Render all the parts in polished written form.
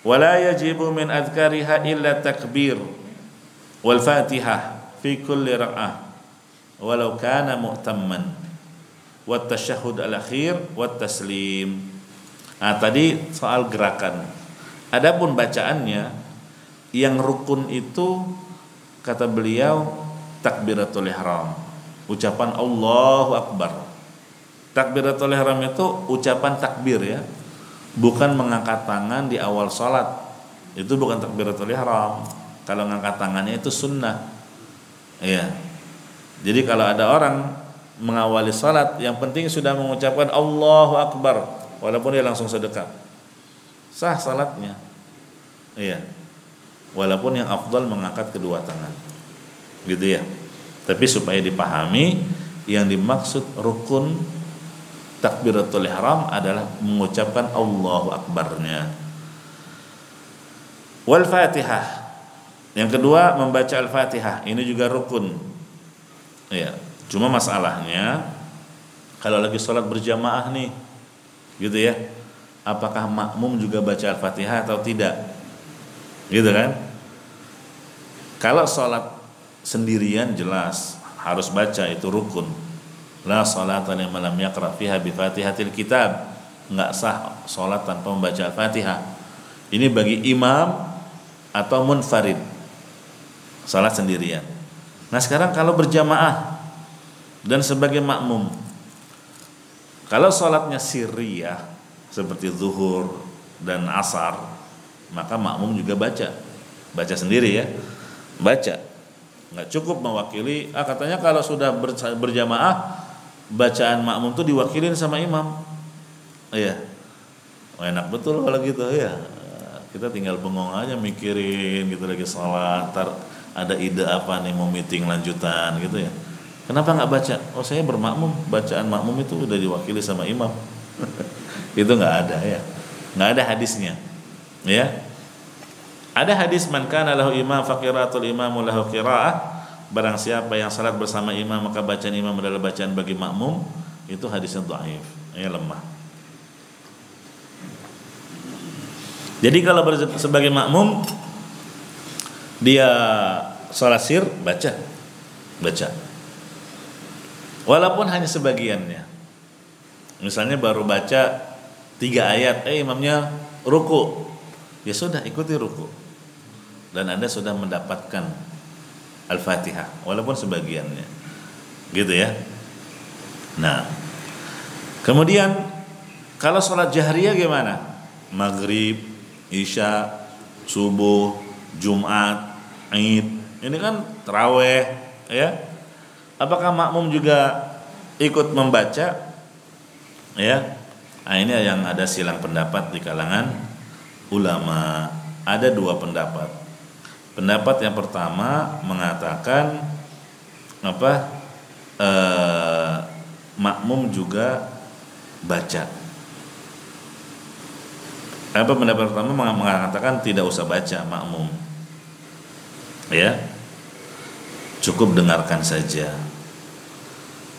Wala yajibu min adhkariha illa takbir wal fatihah fi kulli ra'ah walau kana mu'tamman wat tasyahhud al akhir wat taslim. Nah, tadi soal gerakan. Adapun bacaannya yang rukun itu kata beliau takbiratul ihram, ucapan Allahu Akbar. Takbiratul ihram itu ucapan takbir ya, bukan mengangkat tangan di awal salat. Itu bukan takbiratul ihram. Kalau ngangkat tangannya itu sunnah. Iya. Jadi kalau ada orang mengawali salat, yang penting sudah mengucapkan Allahu Akbar, walaupun dia langsung sedekap, sah salatnya. Iya. Walaupun yang afdal mengangkat kedua tangan. Gitu ya. Tapi supaya dipahami, yang dimaksud rukun takbiratul ihram adalah mengucapkan Allahu Akbarnya. Wal Fatihah. Yang kedua membaca Al-Fatihah, ini juga rukun. Ya, cuma masalahnya kalau lagi sholat berjamaah nih, gitu ya, apakah makmum juga baca Al-Fatihah atau tidak? Gitu kan? Kalau sholat sendirian jelas harus baca, itu rukun. La sholata liman lam yaqra fiha bi Fatihatil Kitab. Enggak sah sholat tanpa membaca Al-Fatihah. Ini bagi imam atau munfarid, sholat sendirian. Nah sekarang kalau berjamaah dan sebagai makmum, kalau sholatnya sirriyah seperti zuhur dan asar, maka makmum juga baca sendiri ya, baca. Nggak cukup mewakili. Katanya kalau sudah berjamaah, bacaan makmum tuh diwakilin sama imam. Iya, enak betul kalau gitu ya. Kita tinggal bengong aja mikirin gitu lagi sholat. Ada ide apa nih, mau meeting lanjutan gitu ya. Kenapa nggak baca? Oh saya bermakmum, bacaan makmum itu udah diwakili sama imam. Itu nggak ada ya, nggak ada hadisnya. Ya, ada hadis man kana lahu imam faqiratul imamu lahu qiraah. Barang siapa yang salat bersama imam maka bacaan imam adalah bacaan bagi makmum. Itu hadisnya dhaif, ya lemah. Jadi kalau sebagai makmum dia sholat sir, baca, walaupun hanya sebagiannya. Misalnya baru baca 3 ayat, imamnya ruku, ya sudah ikuti ruku, dan Anda sudah mendapatkan Al-Fatihah walaupun sebagiannya, gitu ya. Nah, kemudian kalau sholat jahriyah gimana? Maghrib, Isya, subuh, Jumat, Id, ini kan taraweh ya. Apakah makmum juga ikut membaca? Ya. Nah, ini yang ada silang pendapat di kalangan ulama. Ada 2 pendapat. Pendapat yang pertama mengatakan makmum juga baca. Pendapat pertama mengatakan tidak usah baca makmum. Ya, cukup dengarkan saja.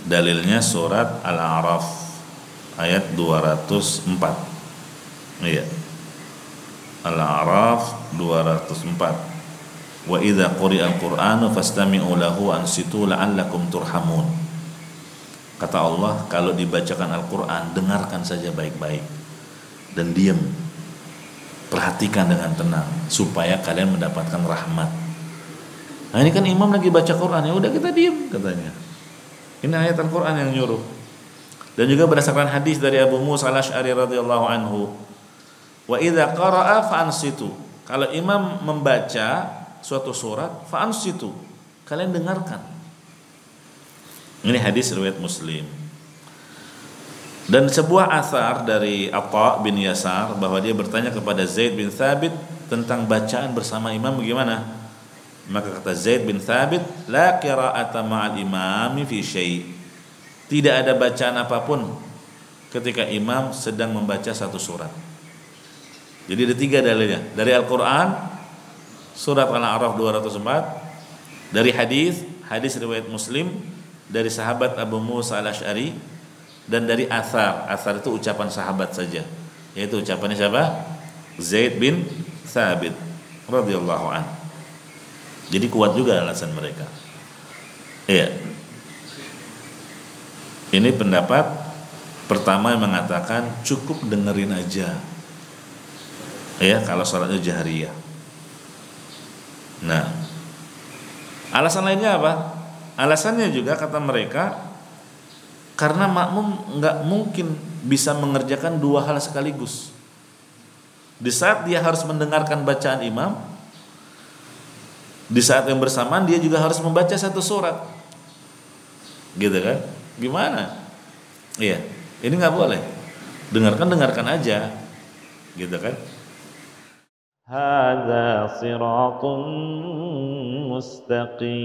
Dalilnya surat Al-A'raf ayat 204. Iya, Al-A'raf 204. Wa idza quri'al Qur'anu fastami'u lahu ansitu la'allakum turhamun. Kata Allah, kalau dibacakan Al-Qur'an dengarkan saja baik-baik dan diam, perhatikan dengan tenang supaya kalian mendapatkan rahmat. Nah ini kan imam lagi baca Quran, ya udah kita diam katanya. Ini ayat Al-Quran yang nyuruh. Dan juga berdasarkan hadis dari Abu Musa Al-Asy'ari radhiyallahu anhu, wa idza qara'a fa'ansitu. Kalau imam membaca suatu surat, fa'ansitu, kalian dengarkan. Ini hadis riwayat Muslim. Dan sebuah athar dari Atha bin Yasar bahwa dia bertanya kepada Zaid bin Thabit tentang bacaan bersama imam bagaimana? Maka kata Zaid bin Thabit, la qira'ata ma'al imami fi syai'. Tidak ada bacaan apapun ketika imam sedang membaca satu surat. Jadi ada 3 dalilnya. Dari Al-Quran, surat Al-A'raf 204. Dari hadis riwayat Muslim, dari sahabat Abu Musa Al-Asy'ari, dan dari athar. Athar itu ucapan sahabat saja, yaitu ucapannya siapa? Zaid bin Thabit radhiyallahu an. Jadi kuat juga alasan mereka. Iya. Ini pendapat pertama yang mengatakan cukup dengerin aja. Ya, kalau salatnya jahriyah. Nah, alasan lainnya apa? Alasannya juga kata mereka karena makmum nggak mungkin bisa mengerjakan dua hal sekaligus. Di saat dia harus mendengarkan bacaan imam, di saat yang bersamaan dia juga harus membaca satu surat, gitu kan? Gimana? Iya, ini nggak boleh. Dengarkan aja, gitu kan? Hadza siratun mustaqim.